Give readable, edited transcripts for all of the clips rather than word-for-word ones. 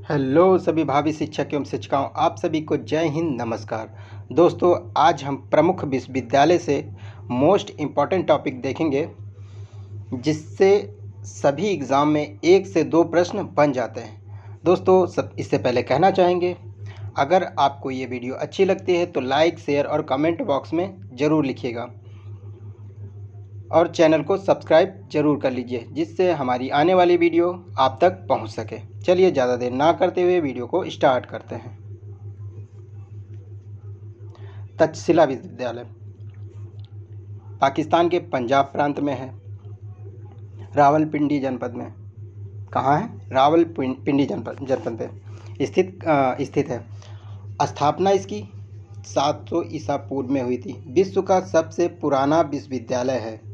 Hello सभी भावी शिक्षक एवं शिक्षिकाओं, आप सभी को जय हिंद, नमस्कार। दोस्तों, आज हम प्रमुख विश्वविद्यालय से मोस्ट इम्पॉर्टेंट टॉपिक देखेंगे, जिससे सभी एग्ज़ाम में 1 से 2 प्रश्न बन जाते हैं। दोस्तों, इससे पहले कहना चाहेंगे, अगर आपको ये वीडियो अच्छी लगती है तो लाइक, शेयर और कमेंट बॉक्स में ज़रूर लिखिएगा और चैनल को सब्सक्राइब ज़रूर कर लीजिए, जिससे हमारी आने वाली वीडियो आप तक पहुंच सके। चलिए, ज़्यादा देर ना करते हुए वीडियो को स्टार्ट करते हैं। तक्षशिला विश्वविद्यालय पाकिस्तान के पंजाब प्रांत में है, रावलपिंडी जनपद में। कहाँ है? रावलपिंडी जनपद पे स्थित है। स्थापना इसकी 700 ईसा पूर्व में हुई थी। विश्व का सबसे पुराना विश्वविद्यालय है।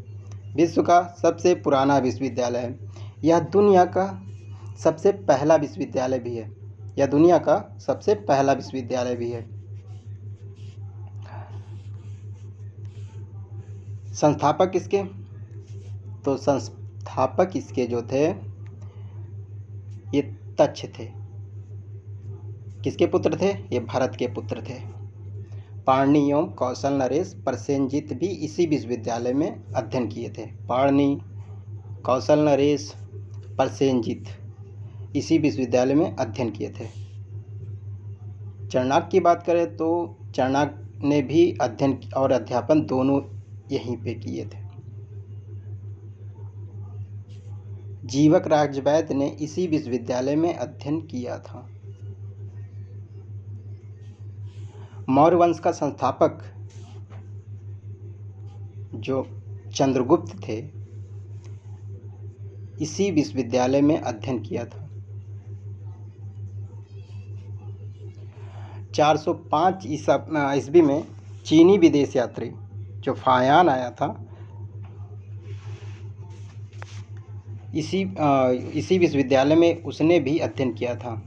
विश्व का सबसे पुराना विश्वविद्यालय है। यह दुनिया का सबसे पहला विश्वविद्यालय भी है। यह दुनिया का सबसे पहला विश्वविद्यालय भी है। संस्थापक इसके, तो संस्थापक इसके जो थे, ये तक्ष थे। किसके पुत्र थे? ये भरत के पुत्र थे। पाणिनि एवं कौशल नरेश प्रसेनजीत भी इसी विश्वविद्यालय में अध्ययन किए थे। पाणिनि, कौशल नरेश, प्रसेनजीत इसी विश्वविद्यालय में अध्ययन किए थे। चाणक्य की बात करें तो चाणक्य ने भी अध्ययन और अध्यापन दोनों यहीं पे किए थे। जीवक राजवैद्य ने इसी विश्वविद्यालय में अध्ययन किया था। मौर्य वंश का संस्थापक जो चंद्रगुप्त थे, इसी विश्वविद्यालय में अध्ययन किया था। 405 ईस्वी में चीनी विदेश यात्री जो फायान आया था, इसी विश्वविद्यालय में उसने भी अध्ययन किया था।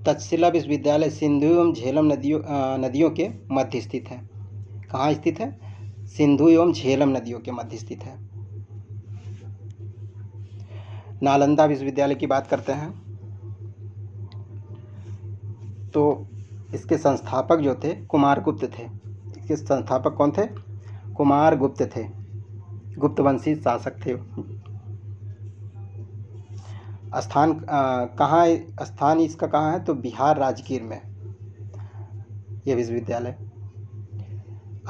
तक्षशिला विश्वविद्यालय सिंधु एवं झेलम नदियों के मध्य स्थित है। कहाँ स्थित है? सिंधु एवं झेलम नदियों के मध्य स्थित है। नालंदा विश्वविद्यालय की बात करते हैं तो इसके संस्थापक जो थे कुमारगुप्त थे। इसके संस्थापक कौन थे? कुमारगुप्त थे। गुप्तवंशी शासक थे। स्थान इसका कहाँ है? तो बिहार राजगीर में यह विश्वविद्यालय।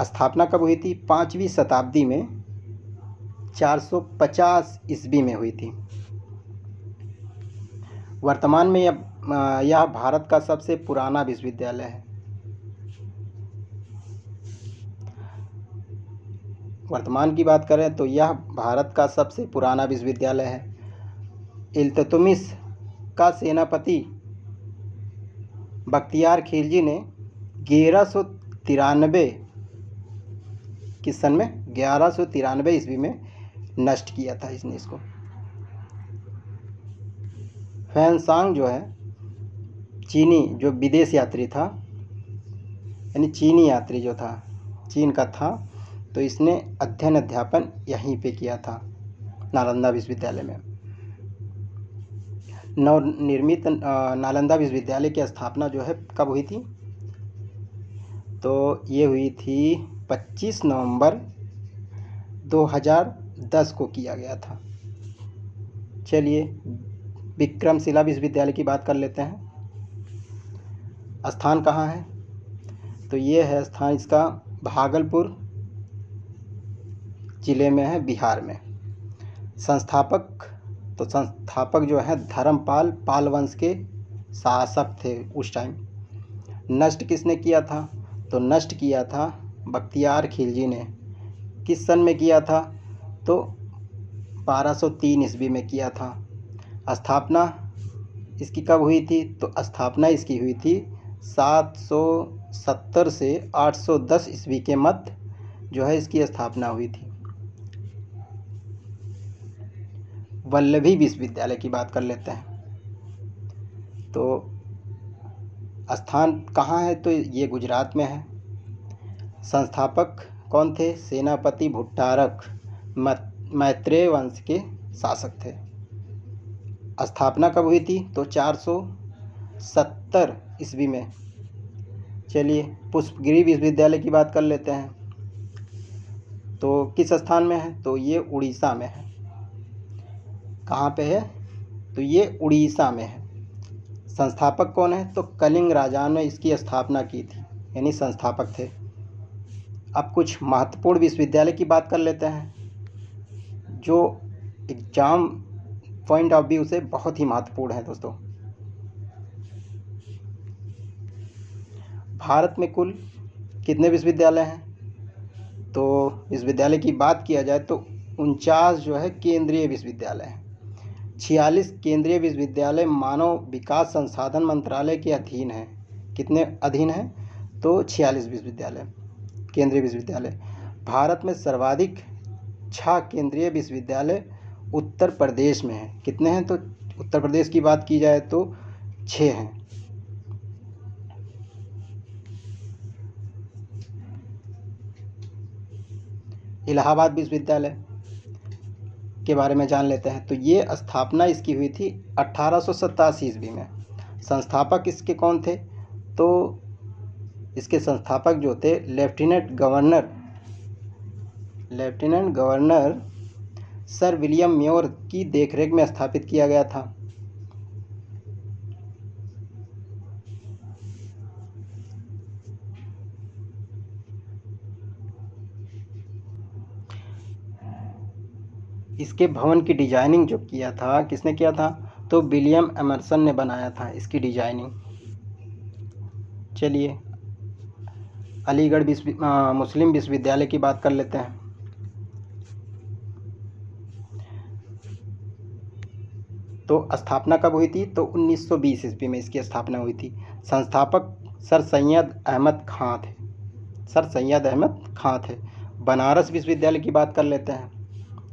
स्थापना कब हुई थी? 5वीं शताब्दी में 450 ईस्वी में हुई थी। वर्तमान में यह भारत का सबसे पुराना विश्वविद्यालय है। वर्तमान की बात करें तो यह भारत का सबसे पुराना विश्वविद्यालय है। इल्तुतमिश का सेनापति बख्तियार खिलजी ने 1193 किस सन में? 1193 ईस्वी में नष्ट किया था इसने इसको। फैनसांग जो है चीनी जो विदेश यात्री था, यानी चीनी यात्री जो था, चीन का था, तो इसने अध्ययन अध्यापन यहीं पे किया था, नालंदा विश्वविद्यालय में। नवनिर्मित नालंदा विश्वविद्यालय की स्थापना जो है कब हुई थी? तो ये हुई थी 25 नवंबर 2010 को किया गया था। चलिए, विक्रमशिला विश्वविद्यालय की बात कर लेते हैं। स्थान कहाँ है? तो ये है स्थान इसका भागलपुर जिले में है, बिहार में। संस्थापक जो है धर्मपाल पाल वंश के शासक थे उस टाइम। नष्ट किसने किया था? तो नष्ट किया था बख्तियार खिलजी ने। किस सन में किया था? तो 1203 ईस्वी में किया था। स्थापना इसकी कब हुई थी? तो स्थापना इसकी हुई थी 770 से 810 ईस्वी के मध्य जो है इसकी स्थापना हुई थी। वल्लभी विश्वविद्यालय की बात कर लेते हैं तो स्थान कहाँ है? तो ये गुजरात में है। संस्थापक कौन थे? सेनापति भुट्टारक मैत्रेय वंश के शासक थे। स्थापना कब हुई थी? तो 470 ईस्वी में। चलिए पुष्पगिरी विश्वविद्यालय की बात कर लेते हैं। तो किस स्थान में है? तो ये उड़ीसा में है। कहाँ पे है? तो ये उड़ीसा में है। संस्थापक कौन है? तो कलिंग राजाओं ने इसकी स्थापना की थी, यानी संस्थापक थे। अब कुछ महत्वपूर्ण विश्वविद्यालय की बात कर लेते हैं जो एग्जाम पॉइंट ऑफ व्यू से बहुत ही महत्वपूर्ण है दोस्तों। भारत में कुल कितने विश्वविद्यालय हैं? तो विश्वविद्यालय की बात किया जाए तो 49 जो है केंद्रीय विश्वविद्यालय हैं। 46 केंद्रीय विश्वविद्यालय मानव विकास संसाधन मंत्रालय के अधीन हैं। कितने अधीन हैं? तो 46 विश्वविद्यालय केंद्रीय विश्वविद्यालय। भारत में सर्वाधिक 6 केंद्रीय विश्वविद्यालय उत्तर प्रदेश में हैं। कितने हैं? तो उत्तर प्रदेश की बात की जाए तो 6 हैं। इलाहाबाद विश्वविद्यालय के बारे में जान लेते हैं। तो ये स्थापना इसकी हुई थी 1887 ईस्वी में। संस्थापक इसके कौन थे? तो इसके संस्थापक जो थे lieutenant governor sir William more की देखरेख में स्थापित किया गया था। इसके भवन की डिजाइनिंग जो किया था, किसने किया था? तो विलियम एमर्सन ने बनाया था इसकी डिजाइनिंग। चलिए अलीगढ़ मुस्लिम विश्वविद्यालय की बात कर लेते हैं। तो स्थापना कब हुई थी? तो 1920 ईस्वी में इसकी स्थापना हुई थी। संस्थापक सर सैयद अहमद खां थे। बनारस विश्वविद्यालय की बात कर लेते हैं।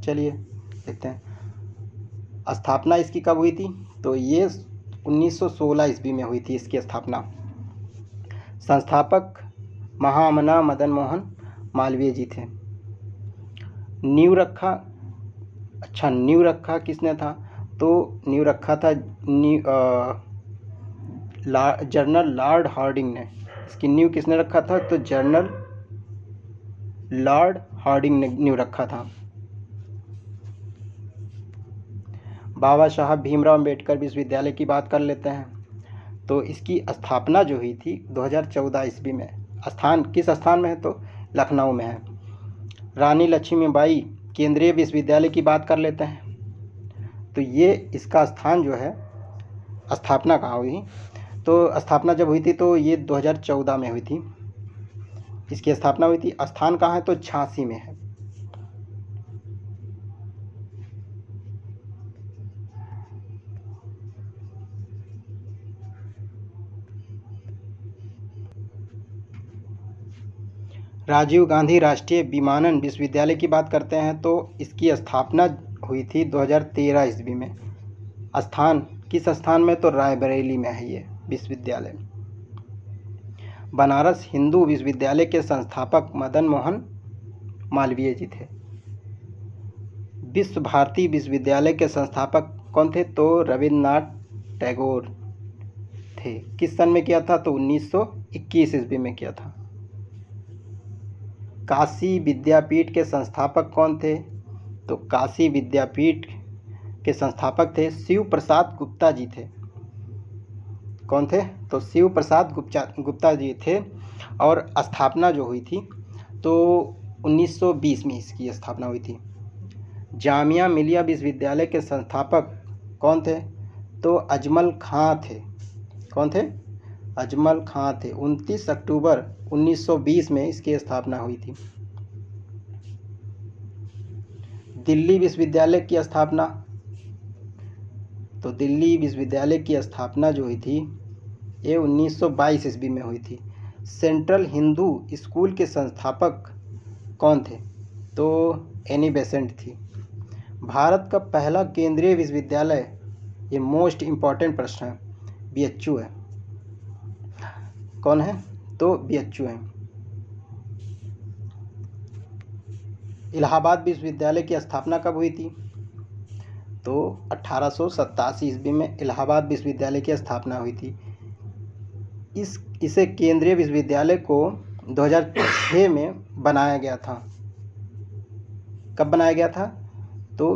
चलिए देखते हैं स्थापना इसकी कब हुई थी? तो ये 1916 ईस्वी में हुई थी इसकी स्थापना। संस्थापक महामना मदन मोहन मालवीय जी थे। नींव रखा किसने था? तो नींव रखा था जनरल लॉर्ड हार्डिंग ने। इसकी नींव किसने रखा था? तो जनरल लॉर्ड हार्डिंग ने नींव रखा था। बाबा साहब भीमराव अम्बेडकर विश्वविद्यालय की बात कर लेते हैं। तो इसकी स्थापना जो हुई थी 2014 ईस्वी में। स्थान किस स्थान में है? तो लखनऊ में है। रानी लक्ष्मीबाई केंद्रीय विश्वविद्यालय की बात कर लेते हैं। तो ये इसका स्थान जो है, स्थापना कहाँ हुई? तो स्थापना जब हुई थी तो ये 2014 में हुई थी, इसकी स्थापना हुई थी। स्थान कहाँ है? तो झांसी में है। राजीव गांधी राष्ट्रीय विमानन विश्वविद्यालय की बात करते हैं। तो इसकी स्थापना हुई थी 2013 ईस्वी में। स्थान किस स्थान में? तो रायबरेली में है ये विश्वविद्यालय। बनारस हिंदू विश्वविद्यालय के संस्थापक मदन मोहन मालवीय जी थे। विश्व भारती विश्वविद्यालय के संस्थापक कौन थे? तो रविन्द्रनाथ टैगोर थे। किस सन में किया था? तो 1921 ईस्वी में किया था। काशी विद्यापीठ के संस्थापक कौन थे? तो काशी विद्यापीठ के संस्थापक थे शिव प्रसाद गुप्ता जी थे। कौन थे? तो शिव प्रसाद गुप्ता जी थे। और स्थापना जो हुई थी तो 1920 में इसकी स्थापना हुई थी। जामिया मिलिया विश्वविद्यालय के संस्थापक कौन थे? तो अजमल खां थे। कौन थे? अजमल खां थे। 29 अक्टूबर 1920 में इसकी स्थापना हुई थी। दिल्ली विश्वविद्यालय की स्थापना, तो दिल्ली विश्वविद्यालय की स्थापना जो हुई थी ये 1922 ईस्वी में हुई थी। सेंट्रल हिंदू स्कूल के संस्थापक कौन थे? तो एनी बेसेंट थी। भारत का पहला केंद्रीय विश्वविद्यालय, ये मोस्ट इम्पॉर्टेंट प्रश्न है, बीएचयू है। कौन है? तो बीएचयू है। इलाहाबाद विश्वविद्यालय की स्थापना कब हुई थी? तो 1887 ईस्वी में इलाहाबाद विश्वविद्यालय की स्थापना हुई थी। इसे केंद्रीय विश्वविद्यालय को 2006 में बनाया गया था। कब बनाया गया था? तो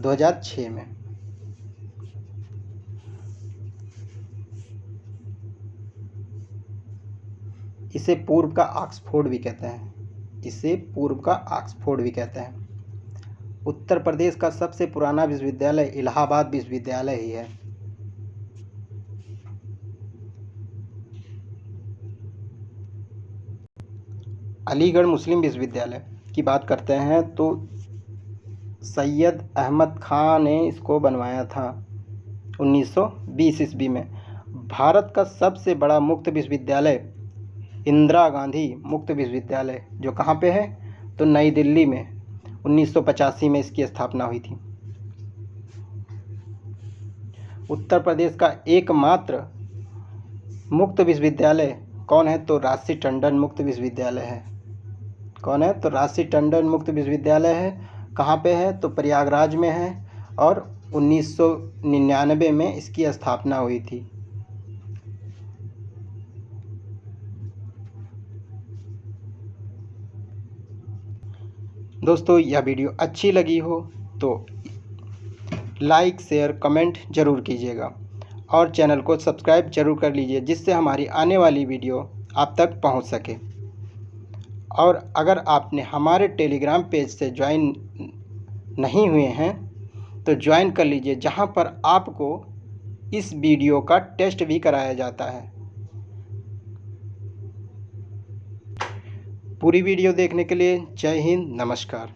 2006 में। इसे पूर्व का ऑक्सफोर्ड भी कहते हैं। इसे पूर्व का ऑक्सफोर्ड भी कहते हैं। उत्तर प्रदेश का सबसे पुराना विश्वविद्यालय इलाहाबाद विश्वविद्यालय ही है। अलीगढ़ मुस्लिम विश्वविद्यालय की बात करते हैं तो सैयद अहमद खां ने इसको बनवाया था 1920 ईस्वी में। भारत का सबसे बड़ा मुक्त विश्वविद्यालय इंदिरा गांधी मुक्त विश्वविद्यालय, जो कहाँ पे है? तो नई दिल्ली में 1985 में इसकी स्थापना हुई थी। उत्तर प्रदेश का एकमात्र मुक्त विश्वविद्यालय कौन है? तो राजसी टंडन मुक्त विश्वविद्यालय है। कौन है? तो राजसी टंडन मुक्त विश्वविद्यालय है। कहाँ पे है? तो प्रयागराज में है और 1999 में इसकी स्थापना हुई थी। दोस्तों, यह वीडियो अच्छी लगी हो तो लाइक शेयर कमेंट ज़रूर कीजिएगा और चैनल को सब्सक्राइब जरूर कर लीजिए, जिससे हमारी आने वाली वीडियो आप तक पहुंच सके। और अगर आपने हमारे टेलीग्राम पेज से ज्वाइन नहीं हुए हैं तो ज्वाइन कर लीजिए, जहां पर आपको इस वीडियो का टेस्ट भी कराया जाता है। पूरी वीडियो देखने के लिए जय हिंद, नमस्कार।